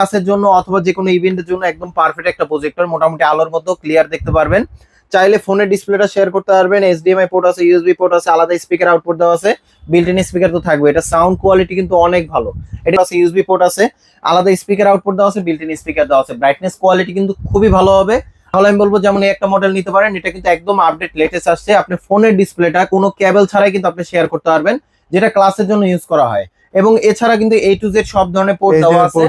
ক্লাসের জন্য অথবা যে কোনো ইভেন্টের জন্য একদম পারফেক্ট একটা প্রজেক্টর, মোটামুটি আলোর মতো ক্লিয়ার দেখতে পারবেন। চাইলে ফোনের ডিসপ্লেটা শেয়ার করতে পারবেন। এইচডিএমআই পোর্ট আছে, ইউএসবি পোর্ট আছে, আলাদা স্পিকার আউটপুট দেওয়া আছে, বিল্ট ইন স্পিকার তো থাকবে। এটা সাউন্ড কোয়ালিটি কিন্তু অনেক ভালো। এটা আছে ইউএসবি পোর্ট আছে, আলাদা স্পিকার আউটপুট দেওয়া আছে, বিল্ট ইন স্পিকার দেওয়া আছে। ব্রাইটনেস কোয়ালিটি কিন্তু খুবই ভালো হবে। তাহলে আমি বলবো যেমন এই একটা মডেল নিতে পারেন, এটা কিন্তু একদম আপডেট লেটেস্ট আসছে। আপনি ফোনের ডিসপ্লেটা কোনো কেবল ছাড়াই কিন্তু আপনি শেয়ার করতে পারবেন, যেটা ক্লাসের জন্য ইউজ করা হয়। এবং এছাড়া কিন্তু A to Z সব ধরনের পোর্ট দেওয়া আছে।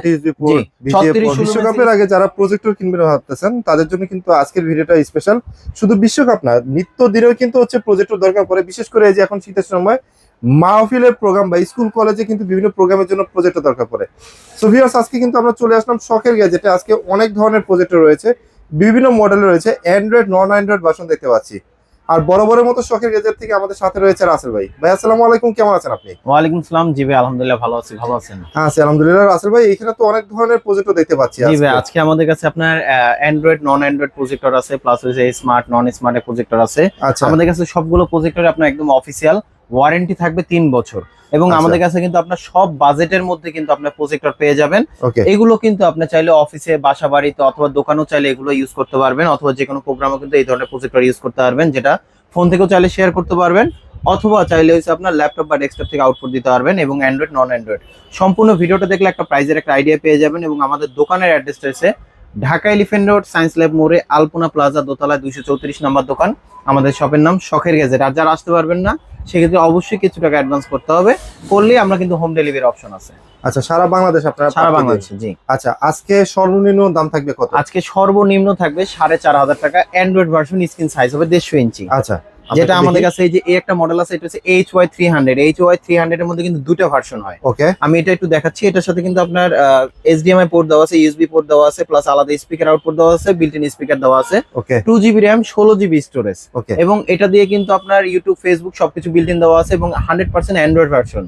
বিশ্বকাপের আগে যারা প্রজেক্টর কিনবেন ভাবতেছেন তাদের জন্য কিন্তু আজকের ভিডিওটা স্পেশাল। শুধু বিশ্বকাপ না, নিত্য দিনেও কিন্তু হচ্ছে প্রজেক্টর দরকার পড়ে, বিশেষ করে এই যে এখন শীতের সময় মাহফিলের প্রোগ্রাম বা স্কুল কলেজে কিন্তু বিভিন্ন প্রোগ্রামের জন্য প্রজেক্টর দরকার পড়ে। সো ভিউয়ার্স, আজকে কিন্তু আমরা চলে আসলাম শখের গ্যাজেটে। আজকে অনেক ধরনের প্রজেক্টর রয়েছে, বিভিন্ন মডেলের রয়েছে, অ্যান্ড্রয়েড নন অ্যান্ড্রয়েড ভার্সন দেখতে পাচ্ছি। আর বড় বড় মতো শখের গ্যাজেট থেকে আমাদের সাথে রয়েছে রাসেল ভাই। ভাই আসসালামু আলাইকুম, কেমন আছেন আপনি? ওয়ালাইকুম আসসালাম। জি ভাই, আলহামদুলিল্লাহ ভালো আছি। ভালো আছেন? হ্যাঁ আলহামদুলিল্লাহ। রাসেল ভাই, এখানে তো অনেক ধরনের প্রজেক্টর দেখতে পাচ্ছি। জি ভাই, আজকে আমাদের কাছে আপনার অ্যান্ড্রয়েড নন অ্যান্ড্রয়েড প্রজেক্টর আছে, প্লাস হচ্ছে স্মার্ট নন স্মার্ট প্রজেক্টর আছে। আচ্ছা, আমাদের কাছে সবগুলো প্রজেক্টর আপনার একদম অফিসিয়াল, ওয়ারেন্টি থাকবে 3 বছর। এবং আমাদের কাছে কিন্তু আপনার সব বাজেটের মধ্যে কিন্তু আপনার প্রজেক্টর পেয়ে যাবেন। এগুলো কিন্তু আপনি চাইলে অফিসে, বাসা বাড়িতে অথবা দোকানেও চাইলে এগুলো ইউজ করতে পারবেন, অথবা যে কোনো প্রোগ্রামে কিন্তু এই ধরনের প্রজেক্টর ইউজ করতে পারবেন, যেটা ফোন থেকেও চাইলে শেয়ার করতে পারবেন, অথবা চাইলে হচ্ছে আপনার ল্যাপটপ বা ডেস্কটপ থেকে আউটপুট দিতে পারবেন। এবং অ্যান্ড্রয়েড নন অ্যান্ড্রয়েড সম্পূর্ণ ভিডিওটা দেখলে একটা প্রাইজের একটা আইডিয়া পেয়ে যাবেন। এবং আমাদের দোকানের অ্যাড্রেসটা হচ্ছে Dhaka elephant road, science lab মোড়ে, আলপনা প্লাজা, দোতলা 234 নম্বর দোকান। আমাদের শপের নাম শখের গ্যাজেট। আর যারা আসতে পারবেন না, সেক্ষেত্রে অবশ্যই কিছু টাকা অ্যাডভান্স করতে হবে, করলেই আমরা কিন্তু হোম ডেলিভারি অপশন আছে। আচ্ছা, সারা বাংলাদেশ আপনারা? সারা বাংলাদেশে, জি। আচ্ছা, আজকে সর্বনিম্ন দাম থাকবে কত? আজকে সর্বনিম্ন থাকবে 4500 টাকা। অ্যান্ড্রয়েড ভার্সন, স্ক্রিন সাইজ হবে 150 ইঞ্চি। আচ্ছা, যেটা আমাদের কাছে এই যে একটা মডেল আছে, এটা হচ্ছে HY300। HY300 এর মধ্যে কিন্তু দুটো ভার্সন হয়। ওকে, আমি এটা একটু দেখাচ্ছি। এটার সাথে কিন্তু আপনার HDMI পোর্ট দেওয়া আছে, USB পোর্ট দেওয়া আছে, প্লাস আলাদা স্পিকার আউটপুট দেওয়া আছে, বিল্ট ইন স্পিকার দেওয়া আছে। ওকে, 2GB RAM, 16GB স্টোরেজ। ওকে, এবং এটা দিয়ে কিন্তু আপনার ইউটিউব, ফেসবুক সবকিছু বিল্ট ইন দেওয়া আছে। এবং 100% অ্যান্ড্রয়েড ভার্সন,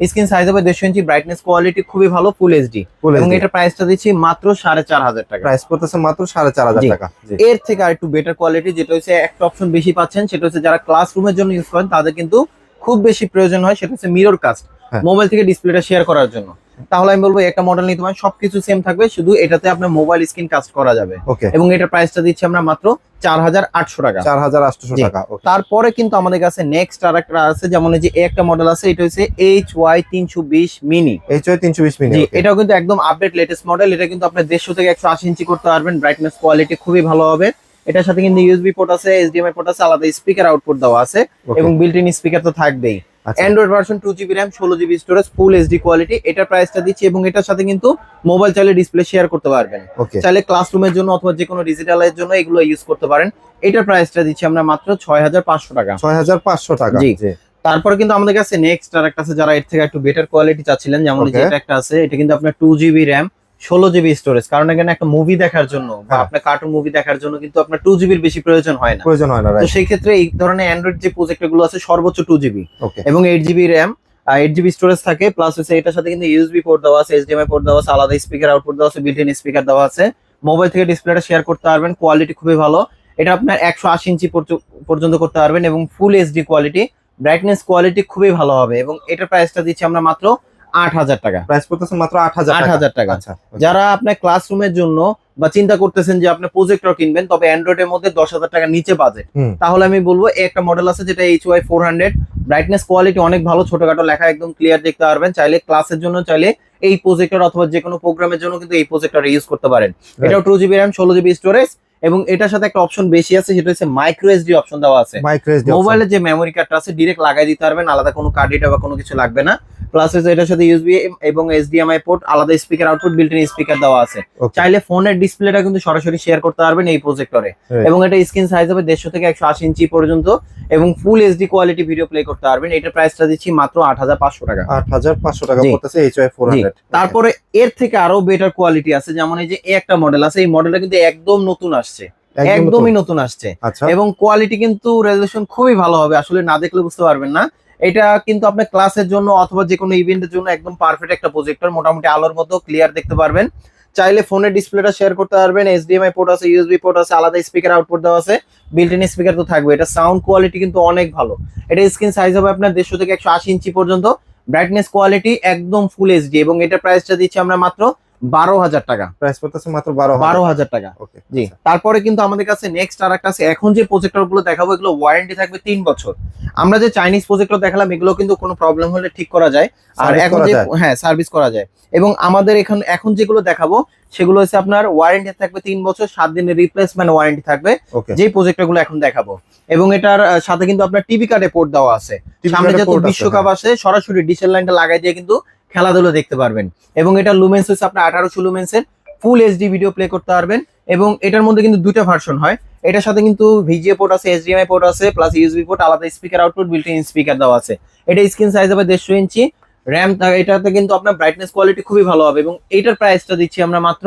স্ক্রিন সাইজ হবে 150 ইঞ্চি, ব্রাইটনেস কোয়ালিটি খুবই ভালো, ফুল এইচডি। এবং এটা প্রাইসটা দিচ্ছি মাত্র 4500 টাকা। প্রাইস পড়তেছে মাত্র 4500 টাকা। এর থেকে আরেকটু বেটার কোয়ালিটি, যেটা হচ্ছে একটা অপশন বেশি পাচ্ছেন, সেটা হচ্ছে যারা ক্লাসরুমের জন্য ইউজ করেন তাদের কিন্তু খুব বেশি প্রয়োজন হয়, সেটা হচ্ছে মিরর কাস্ট, মোবাইল থেকে ডিসপ্লেটা শেয়ার করার জন্য। তাহলে আমি বলবো একটা মডেল নিতে পারেন, সবকিছু সেম থাকবে, শুধু এটাতে আপনার মোবাইল স্ক্রিন কাস্ট করা যাবে। এবং এটা প্রাইসটা দিচ্ছি আমরা মাত্র 4800 টাকা। 4800 টাকা। তারপরে কিন্তু আমাদের কাছে নেক্সট আরেকটা আছে, যেমন এই যে একটা মডেল আছে, এটা হচ্ছে HY320 মিনি। HY320 মিনি, এটাও কিন্তু একদম আপডেট লেটেস্ট মডেল। এটা কিন্তু আপনি 150 থেকে 180 ইঞ্চি করতে পারবেন। ব্রাইটনেস কোয়ালিটি খুবই ভালো হবে। এটার সাথে কিন্তু ইউএসবি পোর্ট আছে, HDMI পোর্ট আছে, আলাদা স্পিকার আউটপুট দেওয়া আছে, এবং বিল্ট ইন স্পিকার তো থাকবেই। Android version, 2GB RAM, 16GB storage, full HD quality. এটার প্রাইসটা দিচ্ছি, এবং এটার সাথে কিন্তু মোবাইল চাইলে ডিসপ্লে শেয়ার করতে পারবেন, চাইলে ক্লাসরুমের জন্য অথবা যে কোনো ডিজিটালের জন্য এগুলো ইউজ করতে পারেন। এটার প্রাইসটা দিচ্ছি আমরা মাত্র 6500 টাকা। 6500 টাকা, জি। তারপরে কিন্তু আমাদের কাছে নেক্সট আরেকটা আছে, যারা এর থেকে একটু বেটার কোয়ালিটি চাচ্ছিলেন, যেমন যেটা একটা আছে, এটা কিন্তু আপনার 2GB RAM, 16GB স্টোরেজ। কারণ এখানে একটা মুভি দেখার জন্য বা আপনার কার্টুন মুভি দেখার জন্য কিন্তু আপনার 2GB এর বেশি প্রয়োজন হয় না। তো সেই ক্ষেত্রে এই ধরনের অ্যান্ড্রয়েড যে প্রজেক্টর গুলো আছে, সর্বোচ্চ 2GB এবং 8GB RAM, 8GB স্টোরেজ থাকে। প্লাস হচ্ছে এটার সাথে কিন্তু ইউএসবি পোর্ট দেওয়া আছে, HDMI পোর্ট দেওয়া আছে, আলাদা স্পিকার আউটপুট দেওয়া আছে, বিল্ট ইন স্পিকার দেওয়া আছে। মোবাইল থেকে ডিসপ্লেটা শেয়ার করতে পারবেন, কোয়ালিটি খুবই ভালো। এটা আপনার 180 ইঞ্চি পর্যন্ত করতে পারবেন, এবং full HD quality, brightness quality খুবই ভালো হবে। এবং এটার প্রাইসটা দিচ্ছি আমরা মাত্র 8000 টাকা। প্রাইস পড়তেছে মাত্র 8000 টাকা। যারা আপনার ক্লাসরুমের জন্য বা চিন্তা করতেছেন যে আপনি প্রজেক্টর কিনবেন, তবে অ্যান্ড্রয়েডের মধ্যে 10000 টাকার নিচে বাজেট, তাহলে আমি বলবো একটা মডেল আছে, যেটা HY400। ব্রাইটনেস কোয়ালিটি অনেক ভালো, ছোটখাটো লেখা একদম ক্লিয়ার দেখতে পারবেন। চাইলে ক্লাসের জন্য, চাইলে এই প্রজেক্টর অথবা যে কোনো প্রোগ্রামের জন্য কিন্তু এই প্রজেক্টর ইউজ করতে পারেন। এটাও 2GB RAM, 16GB স্টোরেজ। এবং এটার সাথে একটা অপশন বেশি আছে, সেটা হচ্ছে মাইক্রো এসডি অপশন দেওয়া আছে। মোবাইলের যে মেমোরি কার্ডটা আছে, ডিরেক্ট লাগাই দিতে পারবেন, আলাদা কোনো কার্ড রিডার বা কোনো কিছু লাগবে না। প্লাস এটার সাথে ইউএসবি এবং HDMI পোর্ট, আলাদা speaker output, built in speaker দেওয়া আছে। চাইলে ফোনের ডিসপ্লেটা কিন্তু সরাসরি শেয়ার করতে পারবেন এই প্রজেক্টরে। এবং এটা স্ক্রিন সাইজ হবে 150 থেকে 180 ইঞ্চি পর্যন্ত, এবং full HD quality video play করতে পারবেন। এটার প্রাইসটা দিচ্ছি মাত্র 8500 টাকা। 8500 টাকা পড়তেছে HY400। তারপরে এর থেকে আরো বেটার কোয়ালিটি আছে, যেমন এই যে একটা মডেল আছে, এই মডেলটা কিন্তু একদম নতুন আসছে, একদমই নতুন আসছে। এবং কোয়ালিটি কিন্তু রেজোলিউশন খুবই ভালো হবে, আসলে না দেখলে বুঝতে পারবেন না। এটা কিন্তু আপনার ক্লাসের জন্য অথবা যে কোনো ইভেন্টের জন্য একদম পারফেক্ট একটা প্রজেক্টর, মোটামুটি আলোর মতো ক্লিয়ার দেখতে পারবেন। চাইলে ফোনের ডিসপ্লেটা শেয়ার করতে পারবেন, HDMI পোর্ট আছে, ইউএসবি পোর্ট আছে, আলাদা স্পিকার আউটপুট দেওয়া আছে, বিল্ট ইন স্পিকার তো থাকবে। এটা সাউন্ড কোয়ালিটি কিন্তু অনেক ভালো। এটা স্ক্রিন সাইজ হবে আপনার 150 থেকে 180 ইঞ্চি পর্যন্ত, ব্রাইটনেস কোয়ালিটি একদম ফুল এইচডি। এবং এটা প্রাইসটা দিচ্ছি আমরা মাত্র 12,000 টাকা। প্রাইস পড়তেছে মাত্র 12,000 টাকা। ওকে জি, তারপরে কিন্তু আমাদের কাছে নেক্সট আরেকটা আছে। এখন যে প্রজেক্টর গুলো দেখাবো এগুলো ওয়ারেন্টি থাকবে 3 বছর। আমরা যে চাইনিজ প্রজেক্টর দেখালাম এগুলো কিন্তু কোনো প্রবলেম হলে ঠিক করা যায়, আর Service এখন করা যে যায়। হ্যাঁ সার্ভিস করা যায়। এবং আমাদের এখন যেগুলো দেখাবো সেগুলো হচ্ছে আপনার ওয়ারেন্টি থাকবে 3 বছর, 7 দিনের রিপ্লেসমেন্ট ওয়ারেন্টি থাকবে ওকে যে প্রজেক্টর গুলো এখন দেখাবো। এবং এটার সাথে কিন্তু আপনার টিভি কার্ডে পোর্ট দেওয়া আছে। সামনে যেহেতু বিশ্বকাপ আসে সরাসরি ডিশের লাইনটা লাগাই দিয়ে কিন্তু খেলাধুলা দেখতে পারবেন। এবং এটা লুমেন্স হচ্ছে আপনার 1800 লুমেন্সের, ফুল এইচডি ভিডিও প্লে করতে পারবেন। এবং এটার মধ্যে কিন্তু দুইটা ভার্সন হয়। এটার সাথে কিন্তু ভিজিএ পোর্ট আছে, এইচডিএমআই পোর্ট আছে, প্লাস ইউএসবি পোর্ট, আলাদা speaker output, built in speaker দেওয়া আছে। এটা স্ক্রিন সাইজ হবে 150 ইঞ্চি, র্যাম এটাতে কিন্তু আপনার ব্রাইটনেস কোয়ালিটি খুবই ভালো হবে। এবং এটার প্রাইসটা দিচ্ছি আমরা মাত্র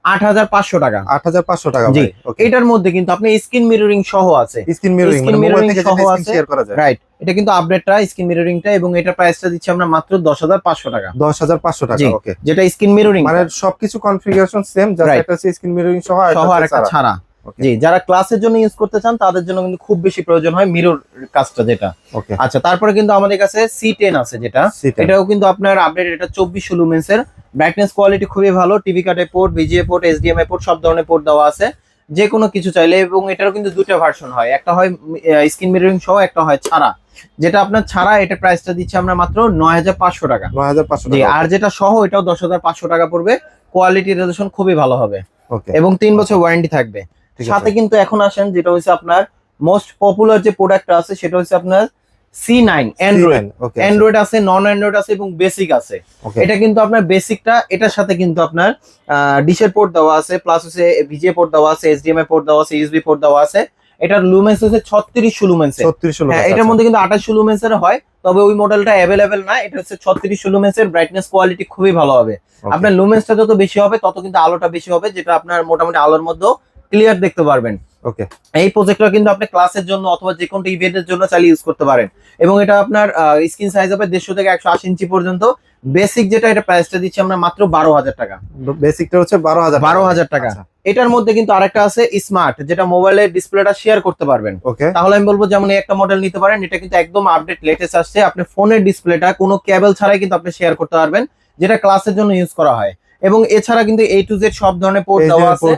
8,500 টাকা। 8,500 টাকা জি, ভাই ওকে এটার মধ্যে কিন্তু আপনি স্ক্রিন মিররিং সহ আছে। স্ক্রিন মিররিং মানে মোবাইল থেকে সহ যেটা আছে, শেয়ার করা যায় রাইট। এটা কিন্তু আপডেটটা স্ক্রিন মিররিংটা, এবং এটার প্রাইসটা দিচ্ছি আমরা মাত্র 10,500 টাকা। 10,500 টাকা জি, ওকে যেটা স্ক্রিন মিররিং মানে সবকিছু কনফিগারেশন সেম, জাস্ট Right. একটা স্ক্রিন মিররিং সহ আর একটা ছাড়া। Okay. জি, যারা ক্লাসের জন্য ইউজ করতে চান তাদের জন্য কিন্তু খুব বেশি প্রয়োজন হয় মিরর কাজটা যেটা। ওকে আচ্ছা, তারপরে কিন্তু আমাদের কাছে C10 আছে যেটা, এটাও কিন্তু আপনার আপডেট। এটা 2400 লুমেন্সের, ব্রাইটনেস কোয়ালিটি খুবই ভালো, টিভি কার্ডে port, VGA port, HDMI port, সব ধরনের পোর্ট দেওয়া আছে যে কোনো কিছু চাইলে। এবং এটারও কিন্তু দুটো ভার্সন হয়, একটা হয় স্ক্রিন মিররিং সহ, একটা হয় ছাড়া। যেটা আপনার ছাড়া এটা প্রাইসটা দিচ্ছি আমরা মাত্র 9,500 টাকা। 9,500 জি, টাকা আর যেটা সহ এটাও 10,500 টাকা পড়বে। কোয়ালিটি রেজোলিউশন খুবই ভালো হবে ওকে এবং 3 বছর ওয়ারেন্টি থাকবে। ঠিক আছে। সাথে কিন্তু এখন আসেন যেটা হচ্ছে আপনার মোস্ট পপুলার যে প্রোডাক্টটা আছে সেটা হচ্ছে আপনার C9 অ্যান্ড্রয়েড। ওকে অ্যান্ড্রয়েড আছে, নন অ্যান্ড্রয়েড আছে এবং বেসিক আছে। ওকে এটা কিন্তু আপনার বেসিকটা, এটার সাথে কিন্তু আপনার ডিশের পোর্ট দেওয়া আছে, প্লাস হচ্ছে ভিজিএ পোর্ট দেওয়া আছে, এইচডিএমআই পোর্ট দেওয়া আছে, ইউএসবি পোর্ট দেওয়া আছে। এটার লুমেন্স হচ্ছে 3600 লুমেন্সের। 3600 হ্যাঁ, এটার মধ্যে কিন্তু 2800 লুমেন্সের হয়, তবে ওই মডেলটা অ্যাভেলেবেল না। এটা হচ্ছে 3600 লুমেন্সের, ব্রাইটনেস কোয়ালিটি খুবই ভালো হবে। আপনার লুমেন্সটা যত বেশি হবে তত কিন্তু আলোটা বেশি হবে, যেটা আপনার মোটামুটি আলোর মধ্যে ক্লিয়ার দেখতে পারবেন। ওকে এই প্রজেক্টর কিন্তু আপনি ক্লাসের জন্য অথবা যে কোনো ইভেন্টের জন্য চাইলে ইউজ করতে পারেন। এবং এটা আপনার স্ক্রিন সাইজ হবে 150 থেকে 180 ইঞ্চি পর্যন্ত। বেসিক যেটা, এটা প্রাইসটা দিচ্ছি আমরা মাত্র 12,000 টাকা। বেসিকটা হচ্ছে 12,000 টাকা। আচ্ছা। এটার মধ্যে কিন্তু আরেকটা আছে স্মার্ট, যেটা মোবাইলের ডিসপ্লেটা শেয়ার করতে পারবেন। ওকে তাহলে আমি বলবো যেমন এই একটা মডেল নিতে পারেন, এটা কিন্তু একদম আপডেট লেটেস্ট আসছে। আপনি ফোনের ডিসপ্লেটা কোনো কেবল ছাড়াই কিন্তু আপনি শেয়ার করতে পারবেন, যেটা ক্লাসের জন্য ইউজ করা হয়। এবং এছাড়া কিন্তু A to Z সব ধরনের পোর্ট দেওয়া আছে।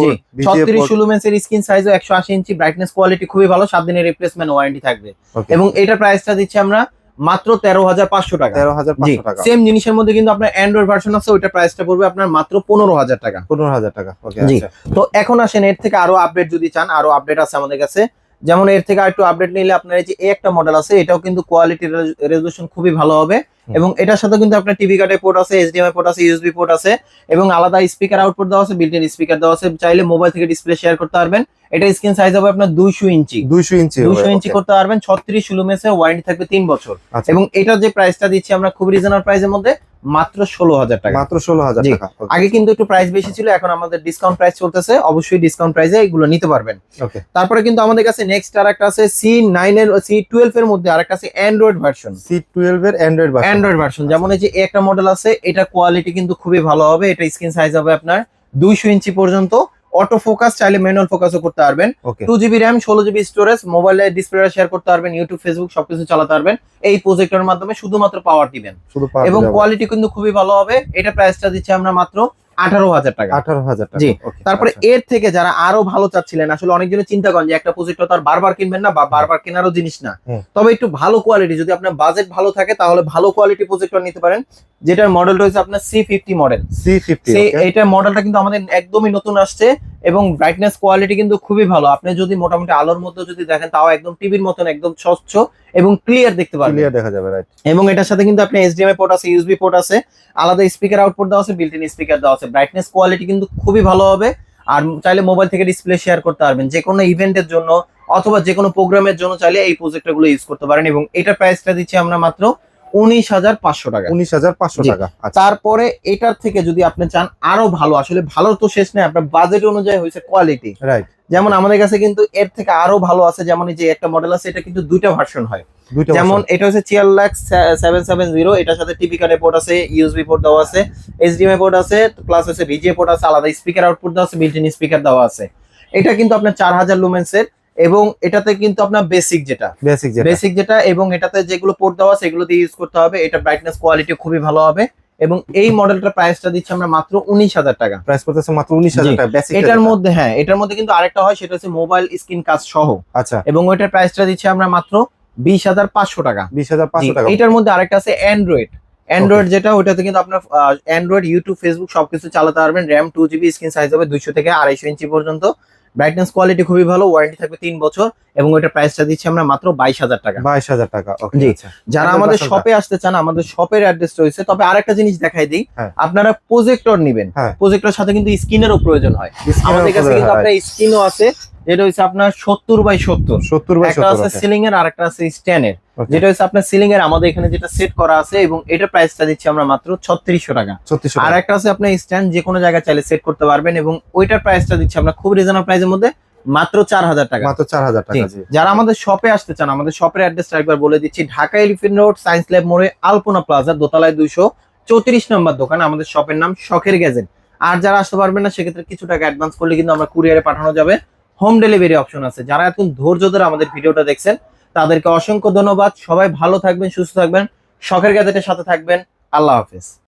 জি, 3600 লুমেন্সের স্ক্রিন সাইজও 180 ইঞ্চি, ব্রাইটনেস কোয়ালিটি খুবই ভালো, 7 দিনের রিপ্লেসমেন্ট ওয়ারেন্টি থাকবে। এবং এটার প্রাইসটা দিচ্ছি আমরা মাত্র 13,500 টাকা। 13,500 টাকা। সেম জিনিসের মধ্যে কিন্তু আপনার অ্যান্ড্রয়েড ভার্সন আছে, ওইটার প্রাইসটা পড়বে আপনার মাত্র 15,000 টাকা। 15,000 টাকা ওকে জি, আচ্ছা তো এখন আসেন এর থেকে আরো আপডেট যদি চান, আরো আপডেট আছে আমাদের কাছে। যেমন এর থেকে আরেকটু আপডেট নিলে আপনার এই যে একটা মডেল আছে, এটাও কিন্তু কোয়ালিটি রেজোলিউশন খুবই ভালো হবে। এবং এটার সাথে কিন্তু আপনার টিভি কার্ডের পোর্ট আছে, এইচডিএমআই পোর্ট আছে, ইউএসবি পোর্ট আছে, এবং আলাদা স্পিকার আউটপুট দেওয়া আছে, বিল্ট ইন স্পিকার দেওয়া আছে। চাইলে মোবাইল থেকে ডিসপ্লে শেয়ার করতে পারবেন। এটা স্ক্রিন সাইজ হবে আপনার 200 ইঞ্চি। 200 ইঞ্চি 200 ইঞ্চি করতে পারবেন। 3600 লুমেন্সের, ওয়ারেন্টি থাকবে 3 বছর। আচ্ছা। এবং এটার যে প্রাইসটা দিচ্ছি আমরা খুব রিজনেবল প্রাইসের মধ্যে, মাত্র 16,000 টাকা। মাত্র 16,000 জি, টাকা ওকে আগে কিন্তু একটু প্রাইস বেশি ছিল, এখন আমাদের ডিসকাউন্ট প্রাইস চলতেছে। অবশ্যই ডিসকাউন্ট প্রাইসে এগুলো নিতে পারবেন। ওকে তারপরে কিন্তু আমাদের কাছে নেক্সট আরেকটা আছে C9 এর, C12 এর মধ্যে আরেকটা আছে অ্যান্ড্রয়েড ভার্সন। C12 এর অ্যান্ড্রয়েড ভার্সন যেমন এই যে একটা মডেল আছে, এটা কোয়ালিটি কিন্তু খুবই ভালো হবে। এটা স্ক্রিন সাইজ হবে আপনার 200 ইঞ্চি পর্যন্ত, অটো ফোকাস, চাইলে ম্যানুয়াল ফোকাসও করতে পারবেন। ওকে 2GB র্যাম, 16GB স্টোরেজ, মোবাইলের ডিসপ্লেটা শেয়ার করতে পারবেন, ইউটিউব ফেসবুক সবকিছু চালাতে পারবেন এই প্রজেক্টরের মাধ্যমে, শুধুমাত্র পাওয়ার দিবেন। শুধু এবং কোয়ালিটি কিন্তু খুবই ভালো হবে। এটা প্রাইসটা দিচ্ছি আমরা মাত্র 18,000 টাকা। 18,000 টাকা জি, ওকে তারপরে আচ্ছা। এর থেকে যারা আরো ভালো চাচ্ছিলেন, আসলে অনেকজন চিন্তা করেন যে একটা প্রজেক্টর তো আর বারবার কিনবেন না, বা বারবার কেনারও জিনিস না, তবে একটু ভালো কোয়ালিটি, যদি আপনার বাজেট ভালো থাকে তাহলে ভালো কোয়ালিটি প্রজেক্টর নিতে পারেন। যেটার মডেলটা হচ্ছে আপনার C50 মডেল। C50 ওকে এটা মডেলটা কিন্তু আমাদের একদমই নতুন আসছে, এবং ব্রাইটনেস কোয়ালিটি কিন্তু খুবই ভালো। আপনি যদি মোটামুটি আলোর মধ্যে যদি দেখেন, তাও একদম টিভির মতন একদম স্বচ্ছ এবং ক্লিয়ার দেখতে পারবেন। ক্লিয়ার দেখা যাবে রাইট। এবং এটার সাথে কিন্তু আপনি এইচডিএমআই পোর্ট আছে, ইউএসবি পোর্ট আছে, আলাদা স্পিকার আউটপুট দেওয়া আছে, বিল্ট ইন স্পিকার দেওয়া আছে। ব্রাইটনেস কোয়ালিটি কিন্তু খুবই ভালো হবে। আর চাইলে মোবাইল থেকে ডিসপ্লে শেয়ার করতে পারবেন, যে কোনো ইভেন্টের জন্য অথবা যে কোনো প্রোগ্রামের জন্য চাইলে এই প্রজেক্টর গুলো ইউজ করতে পারেন। এবং এটার প্রাইসটা দিচ্ছি আমরা মাত্র 19,500 টাকা। 19,500 জি। টাকা আচ্ছা। তারপরে এটার থেকে যদি আপনি চান আরো ভালো, আসলে ভালো তো শেষ নেই, আপনার বাজেট অনুযায়ী হয়েছে কোয়ালিটি। রাইট যেমন আমাদের কাছে কিন্তু এর থেকে আরো ভালো আছে। যেমন এই যে একটা মডেল আছে, এটা কিন্তু দুইটা ভার্সন হয়। দুইটা যেমন এটা হচ্ছে Cheerlax 770, এটার সাথে টিভি কার্ডের পোর্ট আছে, ইউএসবি পোর্ট দেওয়া আছে, এইচডিএমআই পোর্ট আছে, প্লাস হচ্ছে ভিজিএ পোর্ট আছে, আলাদা স্পিকার আউটপুট দেওয়া আছে, বিল্ট ইন স্পিকার দেওয়া আছে। এটা কিন্তু আপনার 4000 লুমেন্সের, এবং এটাতে কিন্তু আপনার বেসিক যেটা, এবং এটাতে যেগুলো পোর্ট দেওয়া আছে এগুলো দিয়ে ইউজ করতে হবে। এটা ব্রাইটনেস কোয়ালিটি খুবই ভালো হবে। এবং এই মডেলটার প্রাইসটা দিচ্ছি আমরা মাত্র 19,000 টাকা। প্রাইস পড়তেছে মাত্র 19,000 টাকা বেসিক। এটার মধ্যে হ্যাঁ, এটার মধ্যে কিন্তু আরেকটা হয়, সেটা হচ্ছে মোবাইল স্ক্রিন কাচ সহ। আচ্ছা, এবং ওইটার প্রাইসটা দিচ্ছি আমরা মাত্র 20,500 টাকা। 20,500 টাকা। এটার মধ্যে আরেকটা আছে অ্যান্ড্রয়েড যেটা, ওইটাতে কিন্তু আপনার অ্যান্ড্রয়েড, ইউটিউব, ফেসবুক সবকিছু চালাতে পারবেন। র্যাম 2GB, স্ক্রিন সাইজ হবে 200 থেকে 250 ইঞ্চি পর্যন্ত। ব্রাইটনেস কোয়ালিটি খুবই ভালো, ওয়ারেন্টি থাকবে 3 বছর এবং ওইটার প্রাইসটা দিচ্ছি আমরা মাত্র 22,000 টাকা। 22,000 টাকা। ওকে, জি। আচ্ছা। যারা আমাদের শপে আসতে চান, আমাদের শপের অ্যাড্রেস রয়েছে। তবে আরেকটা জিনিস দেখাই দিই, হ্যাঁ। আপনারা প্রজেক্টর নেবেন, হ্যাঁ। প্রজেক্টর সাথে কিন্তু স্ক্রিনেরও প্রয়োজন হয়। আমাদের কাছে কিন্তু আপনার স্ক্রিনও আছে, যেটা হচ্ছে আপনার 70x70, 70x70 একটা আছে সিলিং এর আর একটা আছে স্ট্যান্ডের। যেটা হচ্ছে আপনার সিলিং এর আমাদের এখানে যেটা সেট করা আছে, এবং এটার প্রাইসটা দিচ্ছি আমরা মাত্র 3600 টাকা। 3600 আর একটা আছে আপনার স্ট্যান্ড, যে কোনো জায়গায় চাইলে সেট করতে পারবেন, এবং ওইটার প্রাইসটা দিচ্ছি আমরা খুব রিজনেবল প্রাইসের মধ্যে মাত্র 4000 টাকা। মাত্র 4000 টাকা। জি। যারা আমাদের শপে আসতে চান, আমাদের শপের অ্যাড্রেসটা একবার বলে দিচ্ছি। Dhaka elephant road, science lab মোড়ে, আলপনা প্লাজা, দোতলায় 234 নম্বর দোকান। আমাদের শপের নাম শখের গ্যাজেট। আর যারা আসতে পারবেন না, সেক্ষেত্রে কিছু টাকা অ্যাডভান্স করলে কিন্তু আমরা কুরিয়ারে পাঠানো যাবে, হোম ডেলিভারি অপশন আছে। যারা এখন ধৈর্য ধরে আমাদের ভিডিওটা দেখছেন, তাদেরকে অসংখ্য ধন্যবাদ। সবাই ভালো থাকবেন, সুস্থ থাকবেন, শখের গ্যাজেটের সাথে থাকবেন। আল্লাহ হাফেজ।